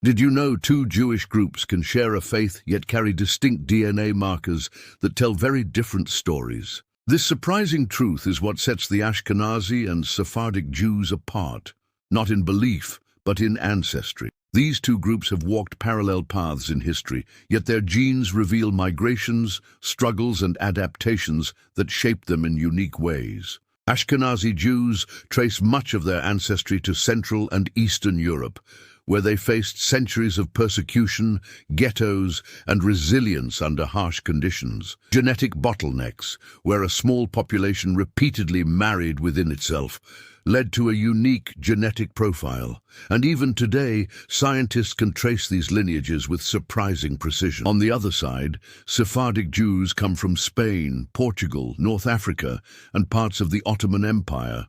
Did you know two Jewish groups can share a faith yet carry distinct DNA markers that tell very different stories? This surprising truth is what sets the Ashkenazi and Sephardic Jews apart, not in belief, but in ancestry. These two groups have walked parallel paths in history, yet their genes reveal migrations, struggles, and adaptations that shape them in unique ways. Ashkenazi Jews trace much of their ancestry to Central and Eastern Europe, where they faced centuries of persecution, ghettos, and resilience under harsh conditions. Genetic bottlenecks, where a small population repeatedly married within itself, led to a unique genetic profile. And even today, scientists can trace these lineages with surprising precision. On the other side, Sephardic Jews come from Spain, Portugal, North Africa, and parts of the Ottoman Empire.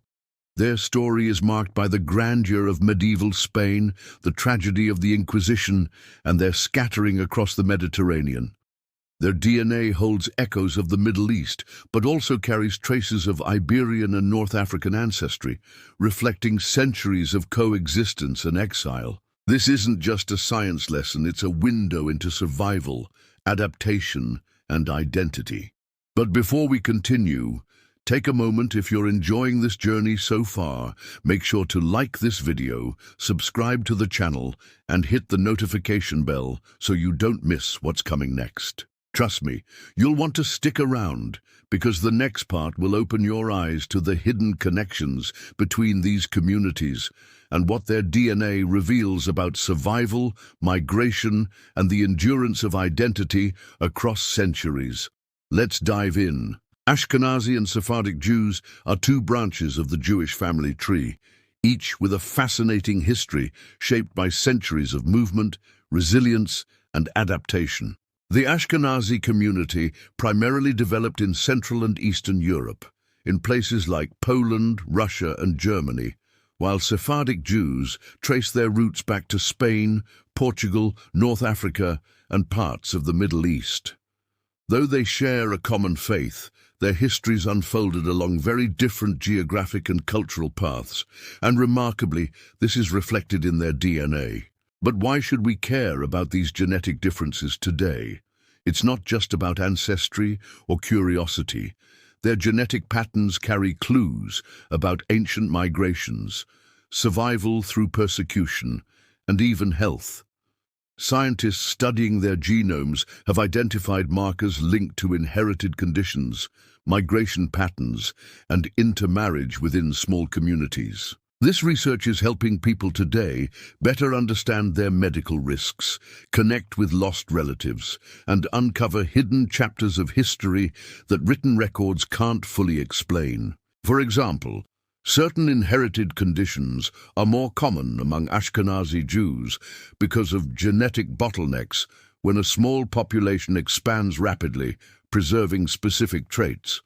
Their story is marked by the grandeur of medieval Spain, the tragedy of the Inquisition, and their scattering across the Mediterranean. Their DNA holds echoes of the Middle East, but also carries traces of Iberian and North African ancestry, reflecting centuries of coexistence and exile. This isn't just a science lesson, it's a window into survival, adaptation, and identity. But before we continue, take a moment. If you're enjoying this journey so far, make sure to like this video, subscribe to the channel, and hit the notification bell so you don't miss what's coming next. Trust me, you'll want to stick around, because the next part will open your eyes to the hidden connections between these communities and what their DNA reveals about survival, migration, and the endurance of identity across centuries. Let's dive in. Ashkenazi and Sephardic Jews are two branches of the Jewish family tree, each with a fascinating history shaped by centuries of movement, resilience, and adaptation. The Ashkenazi community primarily developed in Central and Eastern Europe, in places like Poland, Russia, and Germany, while Sephardic Jews trace their roots back to Spain, Portugal, North Africa, and parts of the Middle East. Though they share a common faith, their histories unfolded along very different geographic and cultural paths, and remarkably, this is reflected in their DNA. But why should we care about these genetic differences today? It's not just about ancestry or curiosity. Their genetic patterns carry clues about ancient migrations, survival through persecution, and even health. Scientists studying their genomes have identified markers linked to inherited conditions, migration patterns, and intermarriage within small communities. This research is helping people today better understand their medical risks, connect with lost relatives, and uncover hidden chapters of history that written records can't fully explain. For example, certain inherited conditions are more common among Ashkenazi Jews because of genetic bottlenecks when a small population expands rapidly, preserving specific traits.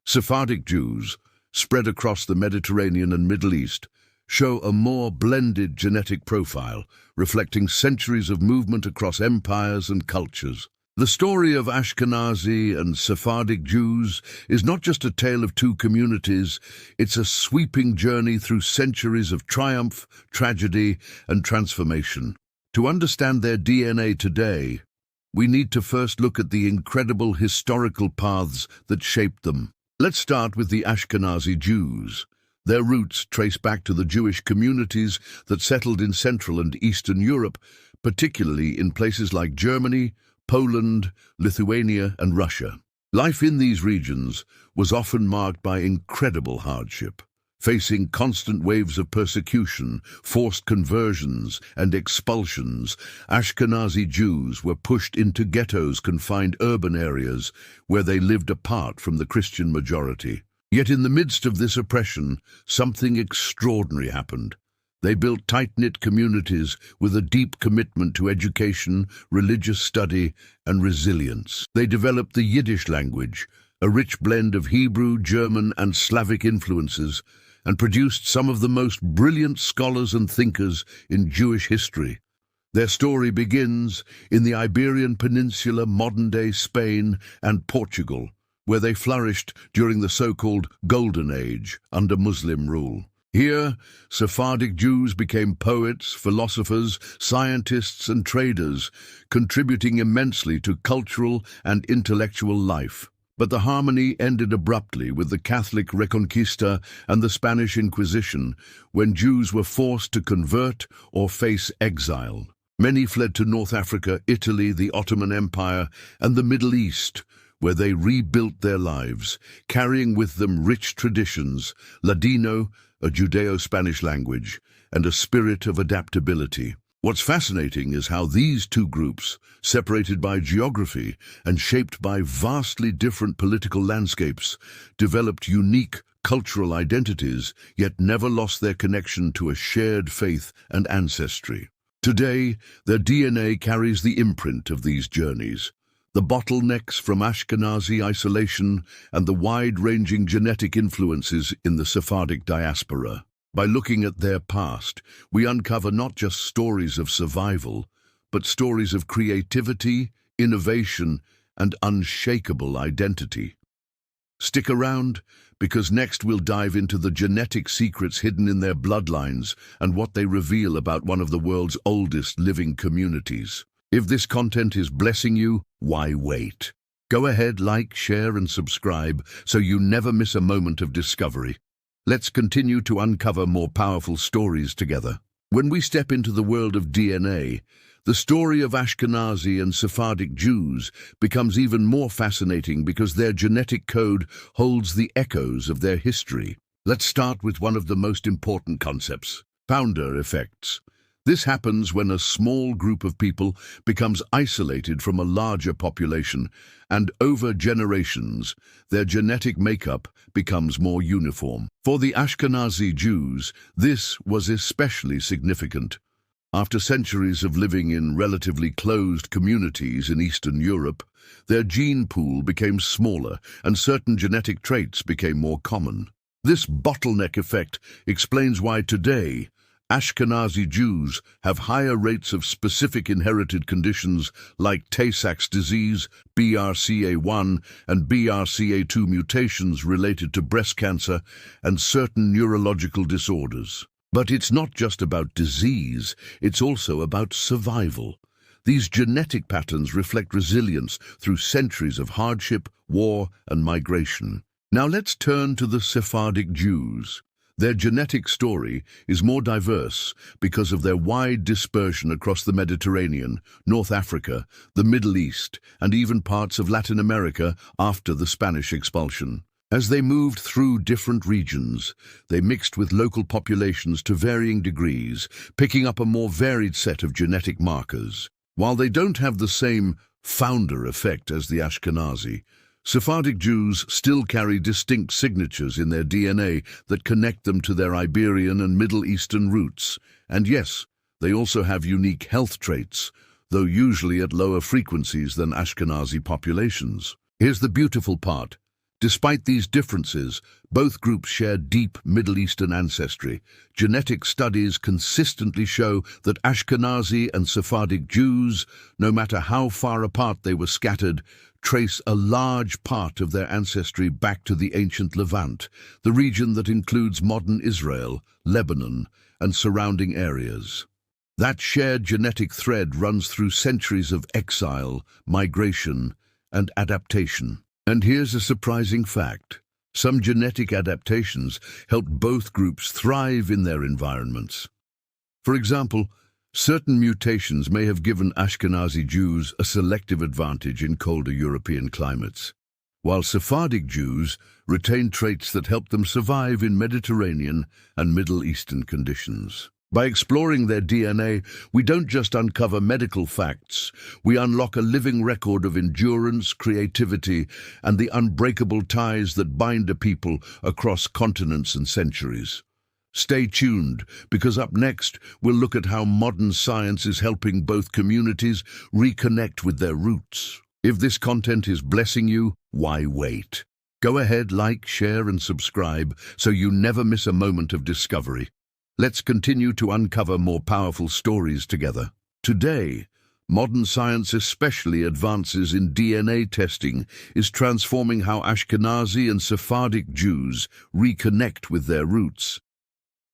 Sephardic Jews, spread across the Mediterranean and Middle East, show a more blended genetic profile, reflecting centuries of movement across empires and cultures. The story of Ashkenazi and Sephardic Jews is not just a tale of two communities, it's a sweeping journey through centuries of triumph, tragedy, and transformation. To understand their DNA today, we need to first look at the incredible historical paths that shaped them. Let's start with the Ashkenazi Jews. Their roots trace back to the Jewish communities that settled in Central and Eastern Europe, particularly in places like Germany, Poland, Lithuania, and Russia. Life in these regions was often marked by incredible hardship. Facing constant waves of persecution, forced conversions, and expulsions, Ashkenazi Jews were pushed into ghettos, confined urban areas where they lived apart from the Christian majority. Yet in the midst of this oppression, something extraordinary happened. They built tight-knit communities with a deep commitment to education, religious study, and resilience. They developed the Yiddish language, a rich blend of Hebrew, German, and Slavic influences, and produced some of the most brilliant scholars and thinkers in Jewish history. Their story begins in the Iberian Peninsula, modern-day Spain, and Portugal, where they flourished during the so-called Golden Age under Muslim rule. Here, Sephardic Jews became poets, philosophers, scientists, and traders, contributing immensely to cultural and intellectual life. But the harmony ended abruptly with the Catholic Reconquista and the Spanish Inquisition, when Jews were forced to convert or face exile. Many fled to North Africa, Italy, the Ottoman Empire, and the Middle East, where they rebuilt their lives, carrying with them rich traditions, Ladino, a Judeo-Spanish language, and a spirit of adaptability. What's fascinating is how these two groups, separated by geography and shaped by vastly different political landscapes, developed unique cultural identities, yet never lost their connection to a shared faith and ancestry. Today, their DNA carries the imprint of these journeys. The bottlenecks from Ashkenazi isolation and the wide-ranging genetic influences in the Sephardic diaspora. By looking at their past, we uncover not just stories of survival, but stories of creativity, innovation, and unshakable identity. Stick around, because next we'll dive into the genetic secrets hidden in their bloodlines and what they reveal about one of the world's oldest living communities. If this content is blessing you, why wait? Go ahead, like, share, and subscribe so you never miss a moment of discovery. Let's continue to uncover more powerful stories together. When we step into the world of DNA, the story of Ashkenazi and Sephardic Jews becomes even more fascinating because their genetic code holds the echoes of their history. Let's start with one of the most important concepts: founder effects. This happens when a small group of people becomes isolated from a larger population, and over generations, their genetic makeup becomes more uniform. For the Ashkenazi Jews, this was especially significant. After centuries of living in relatively closed communities in Eastern Europe, their gene pool became smaller and certain genetic traits became more common. This bottleneck effect explains why today, Ashkenazi Jews have higher rates of specific inherited conditions like Tay-Sachs disease, BRCA1 and BRCA2 mutations related to breast cancer, and certain neurological disorders. But it's not just about disease, it's also about survival. These genetic patterns reflect resilience through centuries of hardship, war, and migration. Now let's turn to the Sephardic Jews. Their genetic story is more diverse because of their wide dispersion across the Mediterranean, North Africa, the Middle East, and even parts of Latin America after the Spanish expulsion. As they moved through different regions, they mixed with local populations to varying degrees, picking up a more varied set of genetic markers. While they don't have the same founder effect as the Ashkenazi, Sephardic Jews still carry distinct signatures in their DNA that connect them to their Iberian and Middle Eastern roots. And yes, they also have unique health traits, though usually at lower frequencies than Ashkenazi populations. Here's the beautiful part. Despite these differences, both groups share deep Middle Eastern ancestry. Genetic studies consistently show that Ashkenazi and Sephardic Jews, no matter how far apart they were scattered, trace a large part of their ancestry back to the ancient Levant, the region that includes modern Israel, Lebanon, and surrounding areas. That shared genetic thread runs through centuries of exile, migration, and adaptation. And here's a surprising fact. Some genetic adaptations helped both groups thrive in their environments. For example, certain mutations may have given Ashkenazi Jews a selective advantage in colder European climates, while Sephardic Jews retained traits that helped them survive in Mediterranean and Middle Eastern conditions. By exploring their DNA, we don't just uncover medical facts, we unlock a living record of endurance, creativity, and the unbreakable ties that bind a people across continents and centuries. Stay tuned, because up next, we'll look at how modern science is helping both communities reconnect with their roots. If this content is blessing you, why wait? Go ahead, like, share, and subscribe so you never miss a moment of discovery. Let's continue to uncover more powerful stories together. Today, modern science, especially advances in DNA testing, is transforming how Ashkenazi and Sephardic Jews reconnect with their roots.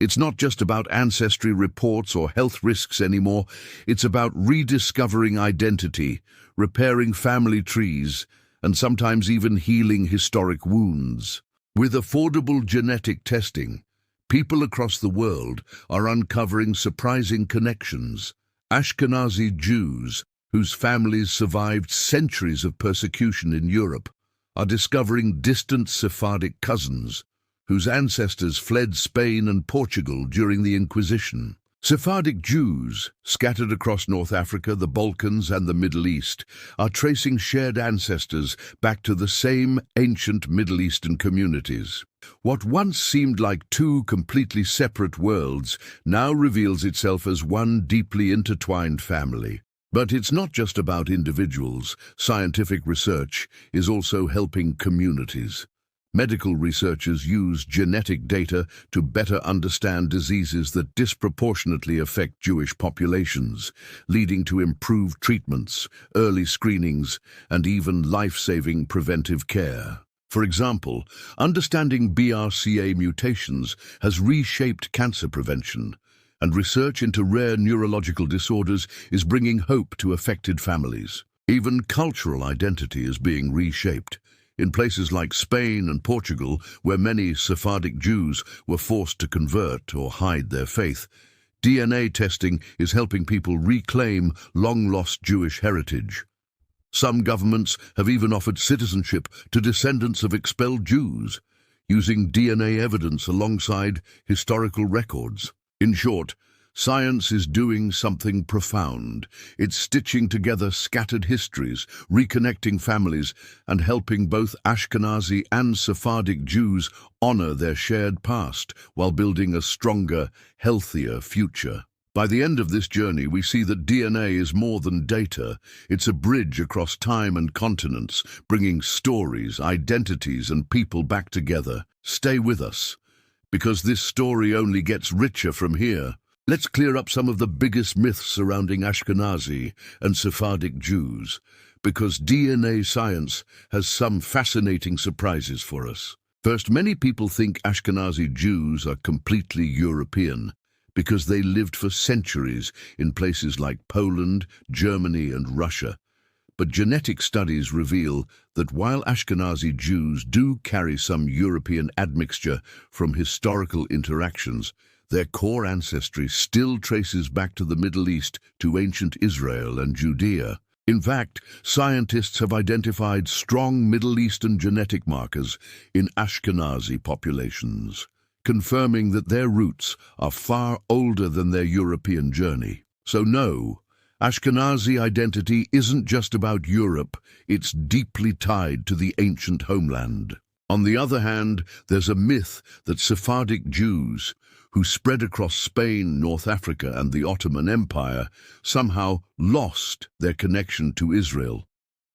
It's not just about ancestry reports or health risks anymore. It's about rediscovering identity, repairing family trees, and sometimes even healing historic wounds. With affordable genetic testing, people across the world are uncovering surprising connections. Ashkenazi Jews, whose families survived centuries of persecution in Europe, are discovering distant Sephardic cousins whose ancestors fled Spain and Portugal during the Inquisition. Sephardic Jews, scattered across North Africa, the Balkans, and the Middle East, are tracing shared ancestors back to the same ancient Middle Eastern communities. What once seemed like two completely separate worlds now reveals itself as one deeply intertwined family. But it's not just about individuals. Scientific research is also helping communities. Medical researchers use genetic data to better understand diseases that disproportionately affect Jewish populations, leading to improved treatments, early screenings, and even life-saving preventive care. For example, understanding BRCA mutations has reshaped cancer prevention, and research into rare neurological disorders is bringing hope to affected families. Even cultural identity is being reshaped. In places like Spain and Portugal, where many Sephardic Jews were forced to convert or hide their faith, DNA testing is helping people reclaim long-lost Jewish heritage. Some governments have even offered citizenship to descendants of expelled Jews, using DNA evidence alongside historical records. In short, science is doing something profound. It's stitching together scattered histories, reconnecting families, and helping both Ashkenazi and Sephardic Jews honor their shared past while building a stronger, healthier future. By the end of this journey, we see that DNA is more than data. It's a bridge across time and continents, bringing stories, identities, and people back together. Stay with us, because this story only gets richer from here. Let's clear up some of the biggest myths surrounding Ashkenazi and Sephardic Jews, because DNA science has some fascinating surprises for us. First, many people think Ashkenazi Jews are completely European because they lived for centuries in places like Poland, Germany, and Russia. But genetic studies reveal that while Ashkenazi Jews do carry some European admixture from historical interactions, their core ancestry still traces back to the Middle East, to ancient Israel and Judea. In fact, scientists have identified strong Middle Eastern genetic markers in Ashkenazi populations, confirming that their roots are far older than their European journey. So no, Ashkenazi identity isn't just about Europe, it's deeply tied to the ancient homeland. On the other hand, there's a myth that Sephardic Jews, who spread across Spain, North Africa, and the Ottoman Empire, somehow lost their connection to Israel.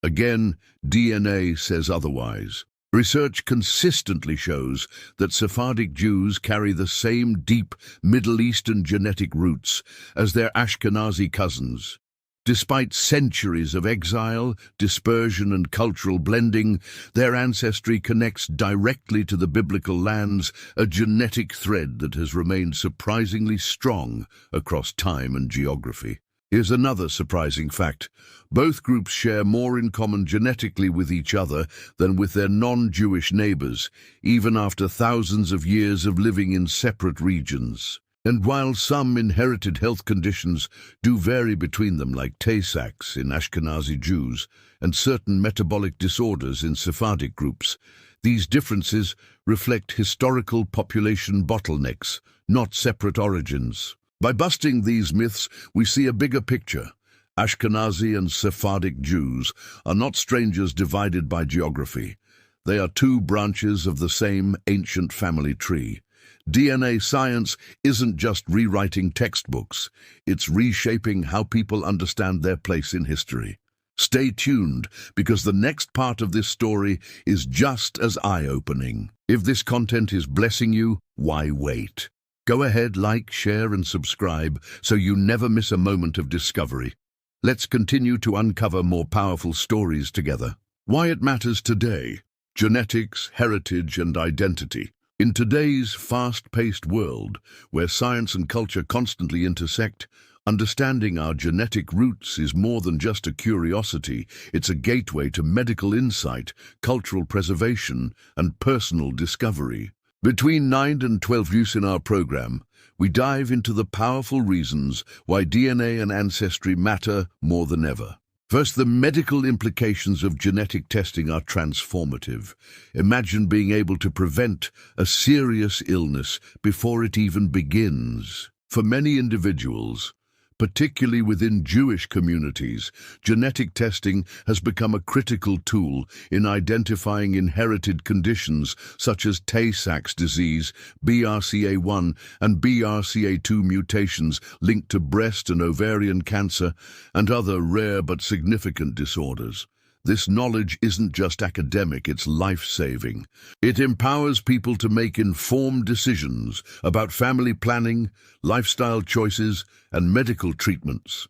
Again, DNA says otherwise. Research consistently shows that Sephardic Jews carry the same deep Middle Eastern genetic roots as their Ashkenazi cousins. Despite centuries of exile, dispersion, and cultural blending, their ancestry connects directly to the biblical lands, a genetic thread that has remained surprisingly strong across time and geography. Here's another surprising fact. Both groups share more in common genetically with each other than with their non-Jewish neighbors, even after thousands of years of living in separate regions. And while some inherited health conditions do vary between them, like Tay-Sachs in Ashkenazi Jews and certain metabolic disorders in Sephardic groups, these differences reflect historical population bottlenecks, not separate origins. By busting these myths, we see a bigger picture. Ashkenazi and Sephardic Jews are not strangers divided by geography. They are two branches of the same ancient family tree. DNA science isn't just rewriting textbooks, it's reshaping how people understand their place in history. Stay tuned, because the next part of this story is just as eye-opening. If this content is blessing you, why wait? Go ahead, like, share, and subscribe so you never miss a moment of discovery. Let's continue to uncover more powerful stories together. Why it matters today: genetics, heritage, and identity. In today's fast-paced world, where science and culture constantly intersect, understanding our genetic roots is more than just a curiosity. It's a gateway to medical insight, cultural preservation, and personal discovery. Between 9 and 12 use in our program, we dive into the powerful reasons why DNA and ancestry matter more than ever. First, the medical implications of genetic testing are transformative. Imagine being able to prevent a serious illness before it even begins. For many individuals, particularly within Jewish communities, genetic testing has become a critical tool in identifying inherited conditions such as Tay-Sachs disease, BRCA1 and BRCA2 mutations linked to breast and ovarian cancer, and other rare but significant disorders. This knowledge isn't just academic, it's life-saving. It empowers people to make informed decisions about family planning, lifestyle choices, and medical treatments.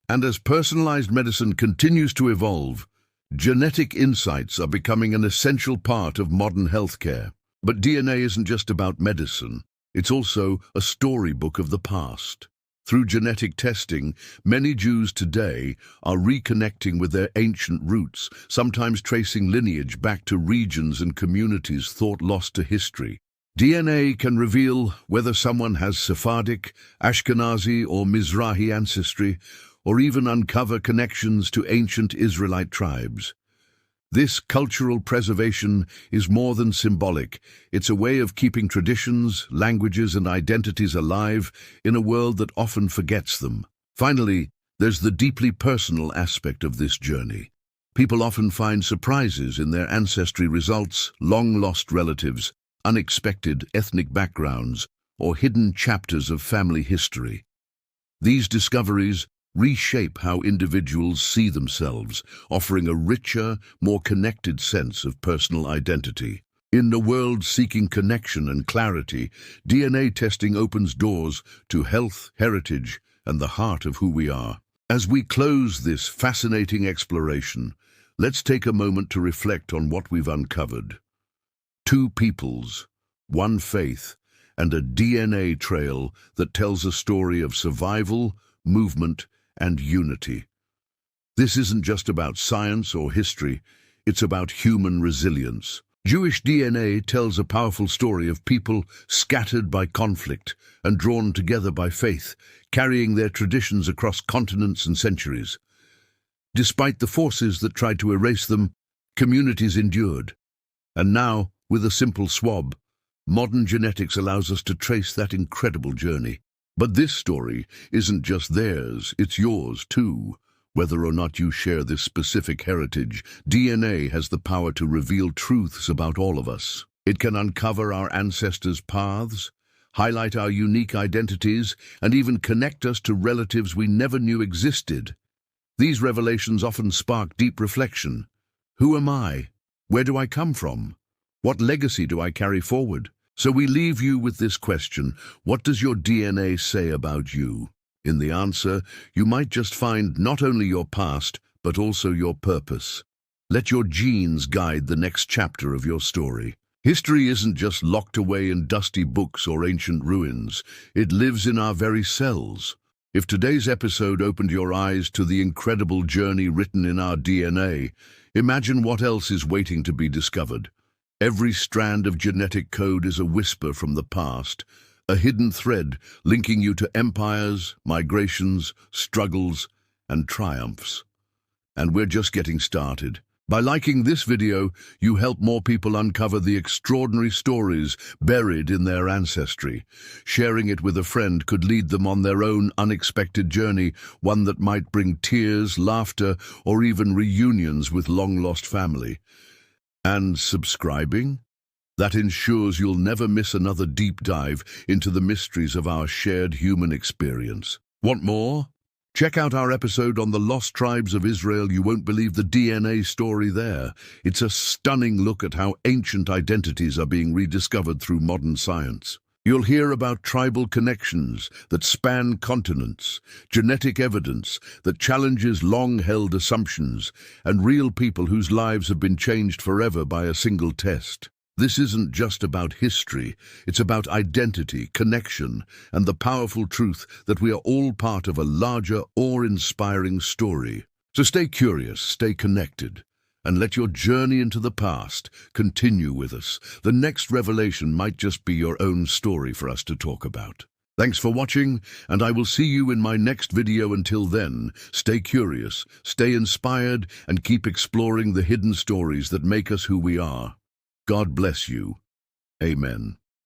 And as personalized medicine continues to evolve, genetic insights are becoming an essential part of modern healthcare. But DNA isn't just about medicine, it's also a storybook of the past. Through genetic testing, many Jews today are reconnecting with their ancient roots, sometimes tracing lineage back to regions and communities thought lost to history. DNA can reveal whether someone has Sephardic, Ashkenazi, or Mizrahi ancestry, or even uncover connections to ancient Israelite tribes. This cultural preservation is more than symbolic. It's a way of keeping traditions, languages, and identities alive in a world that often forgets them. Finally, there's the deeply personal aspect of this journey. People often find surprises in their ancestry results, long-lost relatives, unexpected ethnic backgrounds, or hidden chapters of family history. These discoveries reshape how individuals see themselves, offering a richer, more connected sense of personal identity. In a world seeking connection and clarity, DNA testing opens doors to health, heritage, and the heart of who we are. As we close this fascinating exploration, let's take a moment to reflect on what we've uncovered. Two peoples, one faith, and a DNA trail that tells a story of survival, movement, and unity. This isn't just about science or history, it's about human resilience. Jewish DNA tells a powerful story of people scattered by conflict and drawn together by faith, carrying their traditions across continents and centuries. Despite the forces that tried to erase them, communities endured. And now, with a simple swab, modern genetics allows us to trace that incredible journey. But this story isn't just theirs, it's yours too. Whether or not you share this specific heritage, DNA has the power to reveal truths about all of us. It can uncover our ancestors' paths, highlight our unique identities, and even connect us to relatives we never knew existed. These revelations often spark deep reflection. Who am I? Where do I come from? What legacy do I carry forward? So we leave you with this question: what does your DNA say about you? In the answer, you might just find not only your past, but also your purpose. Let your genes guide the next chapter of your story. History isn't just locked away in dusty books or ancient ruins. It lives in our very cells. If today's episode opened your eyes to the incredible journey written in our DNA, imagine what else is waiting to be discovered. Every strand of genetic code is a whisper from the past, a hidden thread linking you to empires, migrations, struggles, and triumphs. And we're just getting started. By liking this video, you help more people uncover the extraordinary stories buried in their ancestry. Sharing it with a friend could lead them on their own unexpected journey, one that might bring tears, laughter, or even reunions with long-lost family. And subscribing? That ensures you'll never miss another deep dive into the mysteries of our shared human experience. Want more? Check out our episode on the lost tribes of Israel. You won't believe the DNA story there. It's a stunning look at how ancient identities are being rediscovered through modern science. You'll hear about tribal connections that span continents, genetic evidence that challenges long-held assumptions, and real people whose lives have been changed forever by a single test. This isn't just about history, it's about identity, connection, and the powerful truth that we are all part of a larger, awe-inspiring story. So stay curious, stay connected, and let your journey into the past continue with us. The next revelation might just be your own story for us to talk about. Thanks for watching, and I will see you in my next video. Until then, stay curious, stay inspired, and keep exploring the hidden stories that make us who we are. God bless you. Amen.